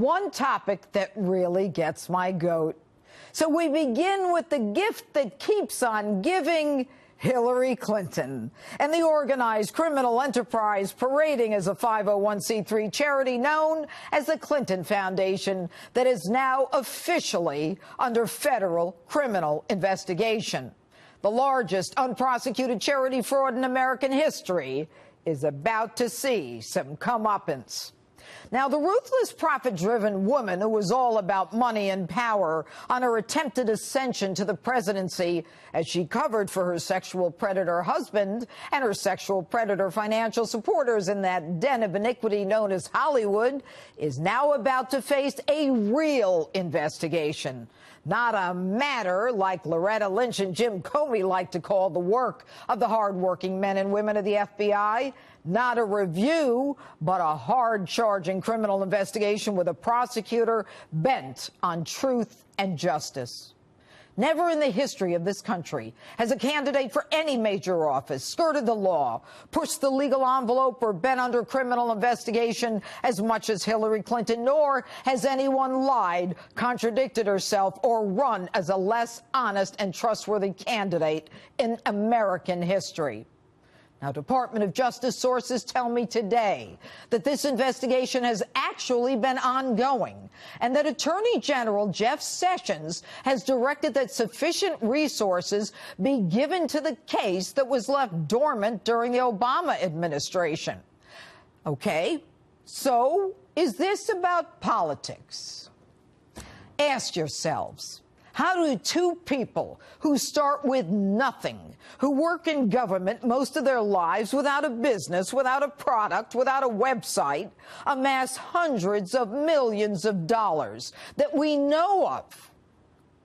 one topic that really gets my goat. So we begin with the gift that keeps on giving, Hillary Clinton, and the organized criminal enterprise parading as a 501c3 charity known as the Clinton Foundation that is now officially under federal criminal investigation. The largest unprosecuted charity fraud in American history is about to see some comeuppance. Now, the ruthless, profit-driven woman who was all about money and power on her attempted ascension to the presidency as she covered for her sexual predator husband and her sexual predator financial supporters in that den of iniquity known as Hollywood is now about to face a real investigation. Not a matter like Loretta Lynch and Jim Comey like to call the work of the hardworking men and women of the FBI. Not a review, but a hard-charging criminal investigation with a prosecutor bent on truth and justice. Never in the history of this country has a candidate for any major office skirted the law, pushed the legal envelope, or been under criminal investigation as much as Hillary Clinton, nor has anyone lied, contradicted herself, or run as a less honest and trustworthy candidate in American history. Now, Department of Justice sources tell me today that this investigation has actually been ongoing and that Attorney General Jeff Sessions has directed that sufficient resources be given to the case that was left dormant during the Obama administration. Okay, so is this about politics? Ask yourselves. How do two people who start with nothing, who work in government most of their lives without a business, without a product, without a website, amass hundreds of millions of dollars that we know of?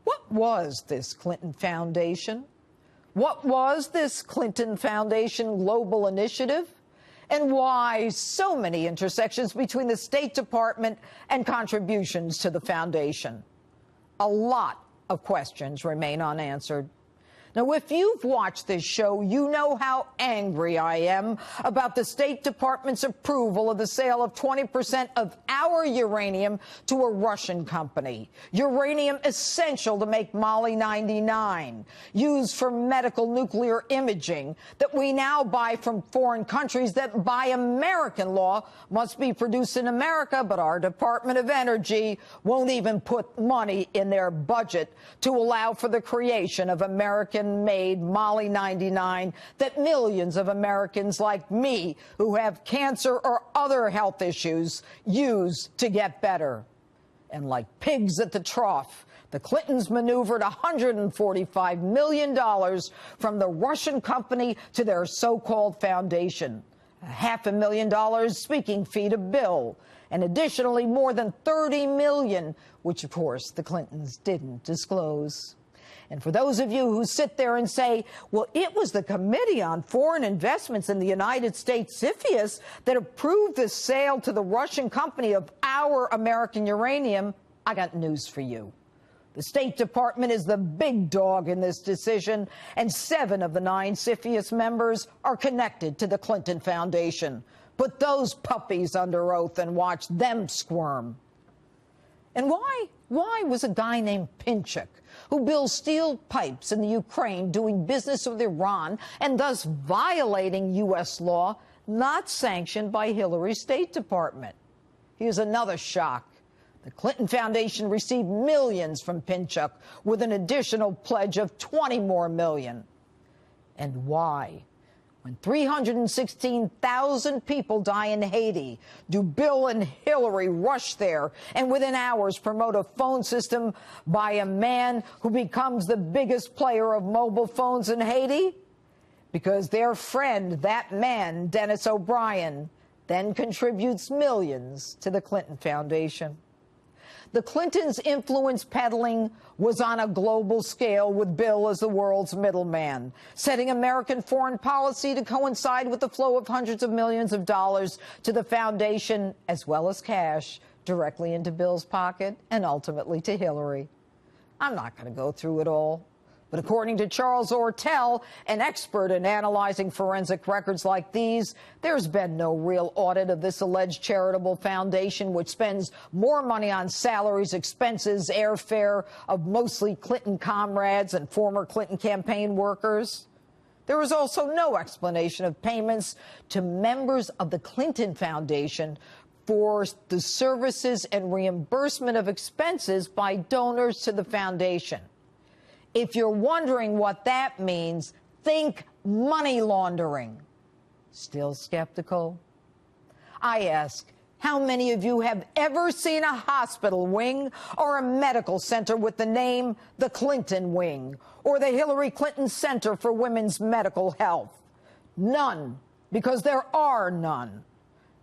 What was this Clinton Foundation? What was this Clinton Foundation Global Initiative? And why so many intersections between the State Department and contributions to the foundation? A lot of questions remain unanswered. Now, if you've watched this show, you know how angry I am about the State Department's approval of the sale of 20% of our uranium to a Russian company. Uranium essential to make Molly-99, used for medical nuclear imaging, that we now buy from foreign countries that by American law must be produced in America, but our Department of Energy won't even put money in their budget to allow for the creation of American-made Molly-99 that millions of Americans like me who have cancer or other health issues use to get better. And like pigs at the trough, the Clintons maneuvered $145 million from the Russian company to their so-called foundation. $500,000 speaking fee to Bill, and additionally more than $30 million, which, of course, the Clintons didn't disclose. And for those of you who sit there and say, well, it was the Committee on Foreign Investments in the United States, CFIUS, that approved the sale to the Russian company of our American uranium, I got news for you. The State Department is the big dog in this decision, and 7 of the 9 CFIUS members are connected to the Clinton Foundation. Put those puppies under oath and watch them squirm. And why was a guy named Pinchuk, who builds steel pipes in the Ukraine, doing business with Iran and thus violating U.S. law, not sanctioned by Hillary's State Department? Here's another shock. The Clinton Foundation received millions from Pinchuk, with an additional pledge of 20 more million. And why? When 316,000 people die in Haiti, do Bill and Hillary rush there and within hours promote a phone system by a man who becomes the biggest player of mobile phones in Haiti? Because their friend, that man, Dennis O'Brien, then contributes millions to the Clinton Foundation. The Clintons' influence peddling was on a global scale, with Bill as the world's middleman, setting American foreign policy to coincide with the flow of hundreds of millions of dollars to the foundation, as well as cash, directly into Bill's pocket and ultimately to Hillary. I'm not going to go through it all, But according to Charles Ortel, an expert in analyzing forensic records like these, there's been no real audit of this alleged charitable foundation, which spends more money on salaries, expenses, airfare of mostly Clinton comrades and former Clinton campaign workers. There was also no explanation of payments to members of the Clinton Foundation for the services and reimbursement of expenses by donors to the foundation. If you're wondering what that means, think money laundering. Still skeptical? I ask, how many of you have ever seen a hospital wing or a medical center with the name the Clinton Wing or the Hillary Clinton Center for Women's Medical Health? None, because there are none.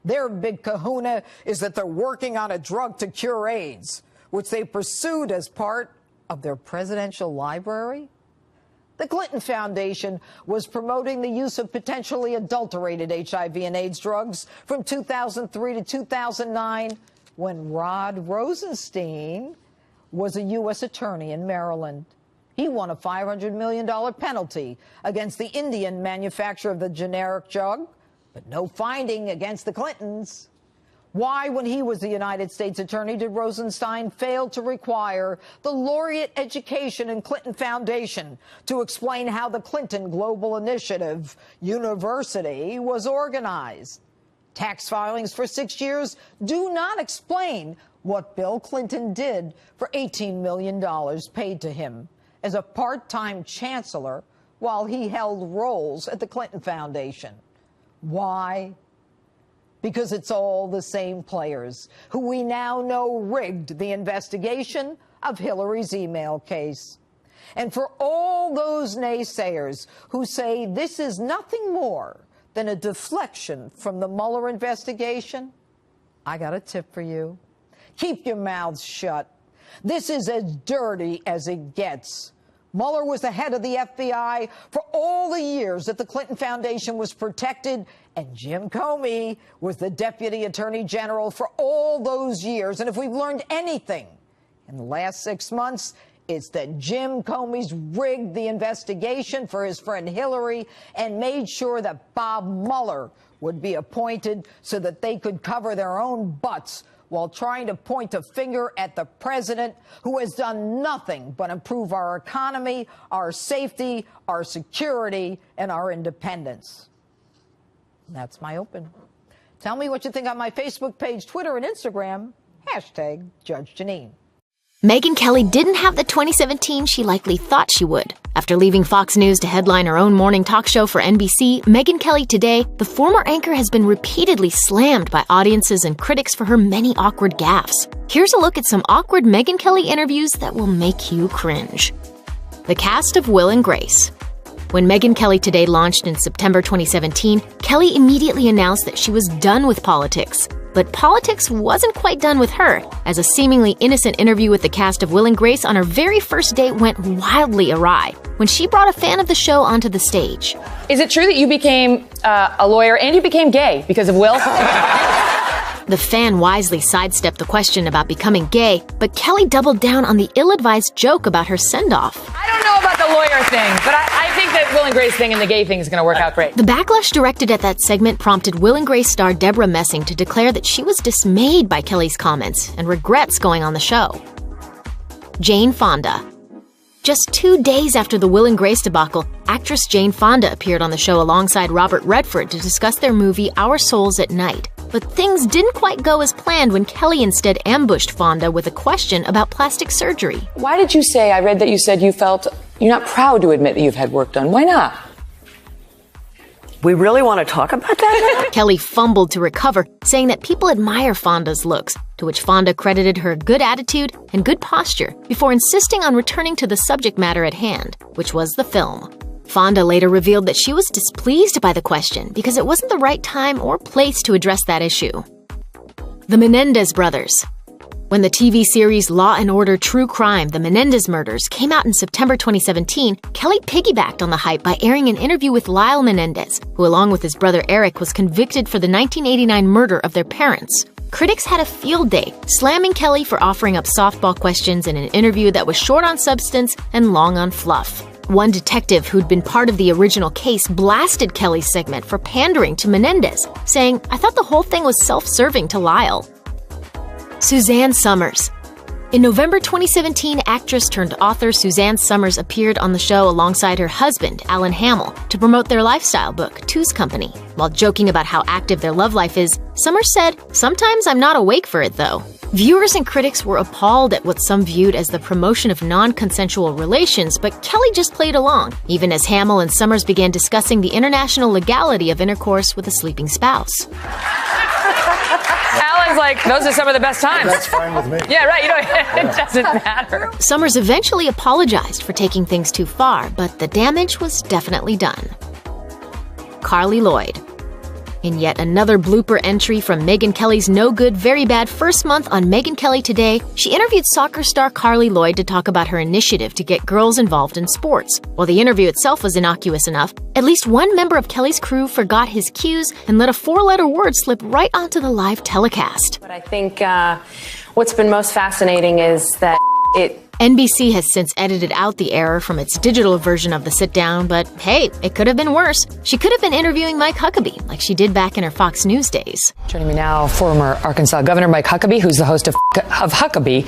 Their big kahuna is that they're working on a drug to cure AIDS, which they pursued as part of their presidential library. The Clinton Foundation was promoting the use of potentially adulterated HIV and AIDS drugs from 2003 to 2009 when Rod Rosenstein was a U.S. attorney in Maryland. He won a $500 million penalty against the Indian manufacturer of the generic drug, but no finding against the Clintons. Why, when he was the United States attorney, did Rosenstein fail to require the laureate education and Clinton Foundation to explain how the Clinton Global Initiative University was organized? Tax filings for 6 years do not explain what Bill Clinton did for $18 million paid to him as a part-time chancellor while he held roles at the Clinton Foundation. Why? Because it's all the same players who we now know rigged the investigation of Hillary's email case. And for all those naysayers who say this is nothing more than a deflection from the Mueller investigation, I got a tip for you. Keep your mouths shut. This is as dirty as it gets. Mueller was the head of the FBI for all the years that the Clinton Foundation was protected, and Jim Comey was the Deputy Attorney General for all those years. And if we've learned anything in the last 6 months, it's that Jim Comey's rigged the investigation for his friend Hillary and made sure that Bob Mueller would be appointed so that they could cover their own butts while trying to point a finger at the president, who has done nothing but improve our economy, our safety, our security, and our independence. That's my open. Tell me what you think on my Facebook page, Twitter, and Instagram. Hashtag Judge Janine. Megyn Kelly didn't have the 2017 she likely thought she would. After leaving Fox News to headline her own morning talk show for NBC, Megyn Kelly Today, the former anchor has been repeatedly slammed by audiences and critics for her many awkward gaffes. Here's a look at some awkward Megyn Kelly interviews that will make you cringe. The cast of Will and Grace. When Megyn Kelly Today launched in September 2017, Kelly immediately announced that she was done with politics. But politics wasn't quite done with her, as a seemingly innocent interview with the cast of Will and Grace on her very first date went wildly awry when she brought a fan of the show onto the stage. Is it true that you became a lawyer and you became gay because of Will? The fan wisely sidestepped the question about becoming gay, but Kelly doubled down on the ill-advised joke about her send-off. I don't know about the lawyer thing, but I think that Will and Grace thing and the gay thing is going to work out great. The backlash directed at that segment prompted Will and Grace star Deborah Messing to declare that she was dismayed by Kelly's comments and regrets going on the show. Jane Fonda. Just 2 days after the Will and Grace debacle, actress Jane Fonda appeared on the show alongside Robert Redford to discuss their movie Our Souls at Night. But things didn't quite go as planned when Kelly instead ambushed Fonda with a question about plastic surgery. Why did you say, I read that you said you felt you're not proud to admit that you've had work done. Why not? We really want to talk about that? Kelly fumbled to recover, saying that people admire Fonda's looks, to which Fonda credited her good attitude and good posture before insisting on returning to the subject matter at hand, which was the film. Fonda later revealed that she was displeased by the question because it wasn't the right time or place to address that issue. The Menendez brothers. When the TV series Law & Order True Crime, The Menendez Murders, came out in September 2017, Kelly piggybacked on the hype by airing an interview with Lyle Menendez, who along with his brother Eric was convicted for the 1989 murder of their parents. Critics had a field day, slamming Kelly for offering up softball questions in an interview that was short on substance and long on fluff. One detective who'd been part of the original case blasted Kelly's segment for pandering to Menendez, saying, "I thought the whole thing was self-serving to Lyle." Suzanne Summers. In November 2017, actress turned author Suzanne Summers appeared on the show alongside her husband, Alan Hamill, to promote their lifestyle book, Two's Company. While joking about how active their love life is, Summers said, "Sometimes I'm not awake for it, though." Viewers and critics were appalled at what some viewed as the promotion of non-consensual relations, but Kelly just played along, even as Hamill and Summers began discussing the international legality of intercourse with a sleeping spouse. Alan's like, those are some of the best times. That's fine with me. Yeah, right. It doesn't matter. Summers eventually apologized for taking things too far, but the damage was definitely done. Carly Lloyd. In yet another blooper entry from Megyn Kelly's No Good, Very Bad first month on Megyn Kelly Today, she interviewed soccer star Carly Lloyd to talk about her initiative to get girls involved in sports. While the interview itself was innocuous enough, at least one member of Kelly's crew forgot his cues and let a four-letter word slip right onto the live telecast. But I think what's been most fascinating is that NBC has since edited out the error from its digital version of the sit-down, but hey, it could have been worse. She could have been interviewing Mike Huckabee, like she did back in her Fox News days. Joining me now, former Arkansas Governor Mike Huckabee, who's the host of Huckabee.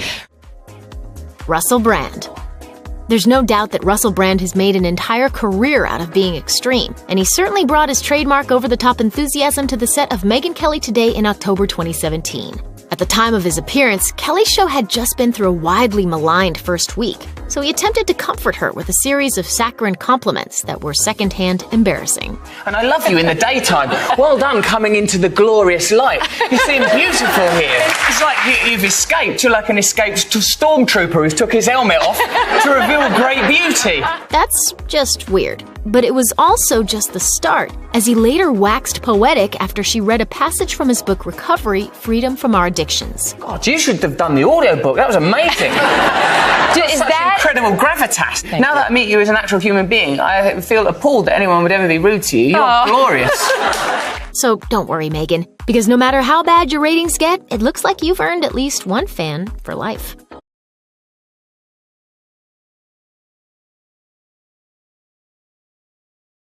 Russell Brand. There's no doubt that Russell Brand has made an entire career out of being extreme, and he certainly brought his trademark over-the-top enthusiasm to the set of Megyn Kelly Today in October 2017. At the time of his appearance, Kelly's show had just been through a widely maligned first week, so he attempted to comfort her with a series of saccharine compliments that were secondhand embarrassing. And I love you in the daytime. Well done coming into the glorious light. You seem beautiful here. It's like you've escaped. You're like an escaped stormtrooper who's took his helmet off to reveal great beauty. That's just weird. But it was also just the start, as he later waxed poetic after she read a passage from his book Recovery, Freedom from Our Addictions. God, you should have done the audiobook. That was amazing. Is that incredible gravitas? Now that I meet you as an actual human being, I feel appalled that anyone would ever be rude to you. You're glorious. So don't worry, Megyn, because no matter how bad your ratings get, it looks like you've earned at least one fan for life.